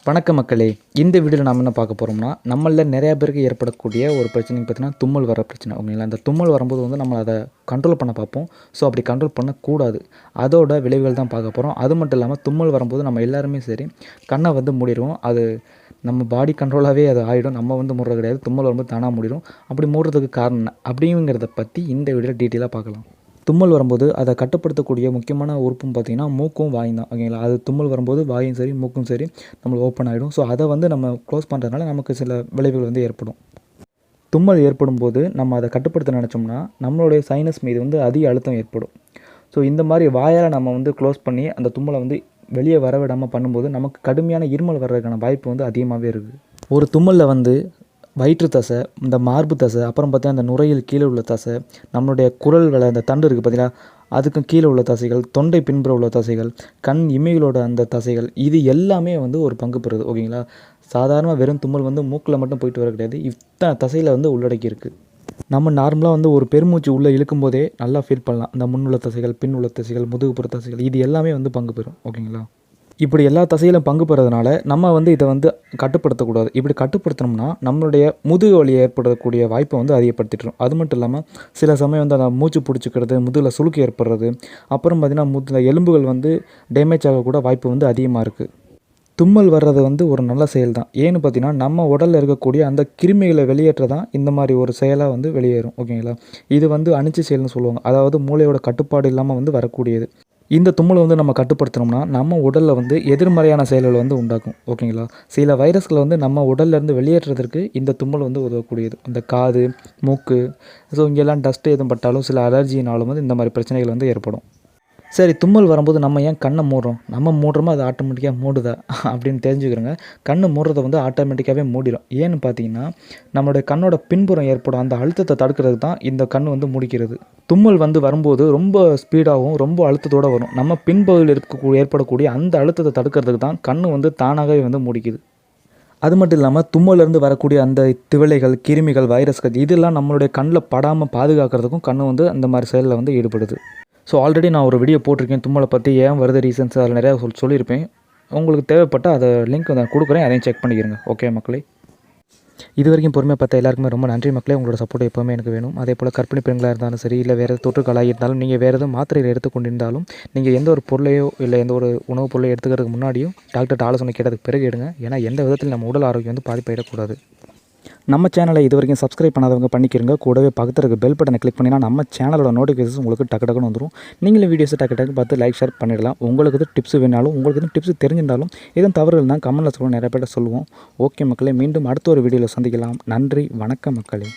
வணக்க மக்களே, இந்த வீடியோவில் நாம் என்ன பார்க்க போகிறோம்னா, நம்மளில் நிறையா பேருக்கு ஏற்படக்கூடிய ஒரு பிரச்சனைன்னு பார்த்தீங்கன்னா, தும்மல் வர பிரச்சனை. ஓகேங்களா? அந்த தும்மல் வரும்போது வந்து நம்ம அதை கண்ட்ரோல் பண்ண பார்ப்போம். ஸோ அப்படி கண்ட்ரோல் பண்ணக்கூடாது. அதோட விளைவுகள் தான் பார்க்க போகிறோம். அது மட்டும் இல்லாமல் தும்மல் வரும்போது நம்ம எல்லாருமே சரி கண்ணை வந்து மூடிடுவோம். அது நம்ம பாடி கண்ட்ரோலாகவே அது ஆகிடும். நம்ம வந்து மூடுறது கிடையாது. தும்மல் வரும்போது தானாக மூடிடும். அப்படி மூடுறதுக்கு காரணம் என்ன அப்படிங்கிறத பற்றி இந்த வீடியோவில் டீட்டெயிலாக பார்க்கலாம். தும்மல் வரும்போது அதை கட்டுப்படுத்தக்கூடிய முக்கியமான உறுப்புன்னு பார்த்தீங்கன்னா மூக்கும் வாயும் தான். ஓகேங்களா? அது தும்மல் வரும்போது வாயும் சரி மூக்கும் சரி நம்மளுக்கு ஓப்பன் ஆகிடும். ஸோ அதை வந்து நம்ம க்ளோஸ் பண்ணுறதுனால நமக்கு சில விளைவுகள் வந்து ஏற்படும். தும்மல் ஏற்படும் போது நம்ம அதை கட்டுப்படுத்த நினச்சோம்னா நம்மளுடைய சைனஸ் மீது வந்து அதிக அழுத்தம் ஏற்படும். ஸோ இந்த மாதிரி வாயால் நம்ம வந்து க்ளோஸ் பண்ணி அந்த தும்மலை வந்து வெளியே வர விடாமல் பண்ணும்போது நமக்கு கடுமையான இருமல் வர்றதுக்கான வாய்ப்பு வந்து அதிகமாகவே இருக்குது. ஒரு தும்மலில் வந்து வயிற்று தசை, இந்த மார்பு தசை, அப்புறம் பார்த்தீங்கன்னா அந்த நுரையில் கீழே உள்ள தசை, நம்மளுடைய குரல் வலை அந்த தண்டு இருக்குது பார்த்தீங்களா, அதுக்கும் கீழே உள்ள தசைகள், தொண்டை பின்புற உள்ள தசைகள், கண் இமைகளோட அந்த தசைகள், இது எல்லாமே வந்து ஒரு பங்கு பெறுது. ஓகேங்களா? சாதாரணமாக வெறும் தும்மல் வந்து மூக்கில் மட்டும் போயிட்டு வர கிடையாது. இத்தனை தசையில் வந்து உள்ளடக்கி இருக்குது. நம்ம நார்மலாக வந்து ஒரு பெருமூச்சு உள்ளே இழுக்கும் போதே நல்லா ஃபீல் பண்ணலாம். இந்த முன்னுள்ள தசைகள், பின் உள்ள தசைகள், முதுகுப்புற தசைகள், இது எல்லாமே வந்து பங்கு பெறும். ஓகேங்களா? இப்படி எல்லா தசையிலும் பங்கு பெறதுனால நம்ம வந்து இதை வந்து கட்டுப்படுத்தக்கூடாது. இப்படி கட்டுப்படுத்தினோம்னா நம்மளுடைய முதுகு வலி ஏற்படக்கூடிய வாய்ப்பை வந்து அதிகப்படுத்திட்டுரும். அது மட்டும் இல்லாமல் சில சமயம் வந்து அந்த மூச்சு பிடிச்சிக்கிறது, முதுகில் சுளுக்கு ஏற்படுறது, அப்புறம் பார்த்திங்கன்னா முதுகில் எலும்புகள் வந்து டேமேஜ் ஆகக்கூட வாய்ப்பு வந்து அதிகமாக இருக்குது. தும்மல் வர்றது வந்து ஒரு நல்ல செயல் தான். ஏன்னு பார்த்தீங்கன்னா நம்ம உடலில் இருக்கக்கூடிய அந்த கிருமிகளை வெளியேற்ற தான் இந்த மாதிரி ஒரு செயலாக வந்து வெளியேறும். ஓகேங்களா? இது வந்து அனிச்சை செயல்னு சொல்லுவாங்க. அதாவது மூளையோட கட்டுப்பாடு இல்லாமல் வந்து வரக்கூடியது. இந்த தும்மலை வந்து நம்ம கட்டுப்படுத்தினோம்னா நம்ம உடலில் வந்து எதிர்மறையான செயல்கள் வந்து உண்டாக்கும். ஓகேங்களா? சில வைரஸ்களை வந்து நம்ம உடல்லேருந்து வெளியேற்றுறதுக்கு இந்த தும்மல் வந்து உதவக்கூடியது. இந்த காது, மூக்கு, ஸோ இங்கெல்லாம் டஸ்ட்டு எதுவும் பட்டாலும் சில அலர்ஜினாலும் வந்து இந்த மாதிரி பிரச்சனைகள் வந்து ஏற்படும். சரி, தும்மல் வரும்போது நம்ம ஏன் கண்ணை மூடுறோம்? நம்ம மூடுறோமோ அது ஆட்டோமேட்டிக்காக மூடுதா அப்படின்னு தெரிஞ்சுக்கிறோங்க. கண்ணு மூடுறத வந்து ஆட்டோமேட்டிக்காகவே மூடிடும். ஏன்னு பார்த்தீங்கன்னா நம்மளுடைய கண்ணோட பின்புறம் ஏற்படும் அந்த அழுத்தத்தை தடுக்கிறதுக்கு தான் இந்த கண் வந்து முடிக்கிறது. தும்மல் வந்து வரும்போது ரொம்ப ஸ்பீடாகவும் ரொம்ப அழுத்தத்தோடு வரும். நம்ம பின்பகுதியில் ஏற்படக்கூடிய அந்த அழுத்தத்தை தடுக்கிறதுக்கு தான் கண் வந்து தானாகவே வந்து முடிக்குது. அது மட்டும் இல்லாமல் தும்மலேருந்து வரக்கூடிய அந்த திவலைகள், கிருமிகள், வைரஸ்கள் இதெல்லாம் நம்மளுடைய கண்ணில் படாமல் பாதுகாக்கிறதுக்கும் கண் வந்து அந்த மாதிரி செயலில் வந்து ஈடுபடுது. ஸோ ஆல்ரெடி நான் ஒரு வீடியோ போட்டிருக்கேன் தும்மலை பற்றி, ஏன் வருது ரீசன்ஸ் அதில் நிறையா சொல்லியிருப்பேன். உங்களுக்கு தேவைப்பட்டால் அதை லிங்க் நான் கொடுக்குறேன், அதையும் செக் பண்ணிக்கிறேங்க. ஓகே மக்களே, இது வரைக்கும் பொறுமையாக பார்த்தா எல்லாருக்குமே ரொம்ப நன்றி மக்களே. உங்களோட சப்போர்ட் எப்போவுமே எனக்கு வேணும். அதே போல் கர்ப்பிணி பெண்களாக இருந்தாலும் சரி, இல்லை வேறு தொற்றுக்களாக இருந்தாலும், நீங்கள் வேறு எதுவும் மாத்திரையில் எடுத்துக்கொண்டிருந்தாலும் நீங்கள் எந்த ஒரு பொருளையோ இல்லை எந்த ஒரு உணவுப் பொருளையோ எடுத்துக்கிறதுக்கு முன்னாடியும் டாக்டர்கிட்ட ஆலோசனை கேட்டதுக்கு பிறகு எடுங்க. ஏன்னா எந்த விதத்தில் நம்ம உடல் ஆரோக்கியம் வந்து பாதிப்பாயிடக்கூடாது. நம்ம சேனலை இது வரைக்கும் சப்ஸ்கிரைப் பண்ணாதவங்க பண்ணிக்கிறங்க. கூடவே பக்கத்தில் இருக்க பெல் பட்டனை கிளிக் பண்ணிங்கன்னா நம்ம சேனலோட நோட்டிஃபிகேஷன் உங்களுக்கு டக்கு டக்குன்னு வந்துடும். நீங்களும் வீடியோஸை டக்கு பார்த்து லைக் ஷேர் பண்ணிடலாம். உங்களுக்கு எதுவும் டிப்ஸ் வேணாலும், உங்களுக்கு எதுவும் டிப்ஸ் தெரிஞ்சிருந்தாலும் எதுவும் தவறு இருந்தால் கமெண்ட்டில் சொல்லுவோம், நிறைய பேர்ட்ட சொல்லுவோம். ஓகே மக்களே, மீண்டும் அடுத்த ஒரு வீடியோவில் சந்திக்கலாம். நன்றி, வணக்கம் மக்களே.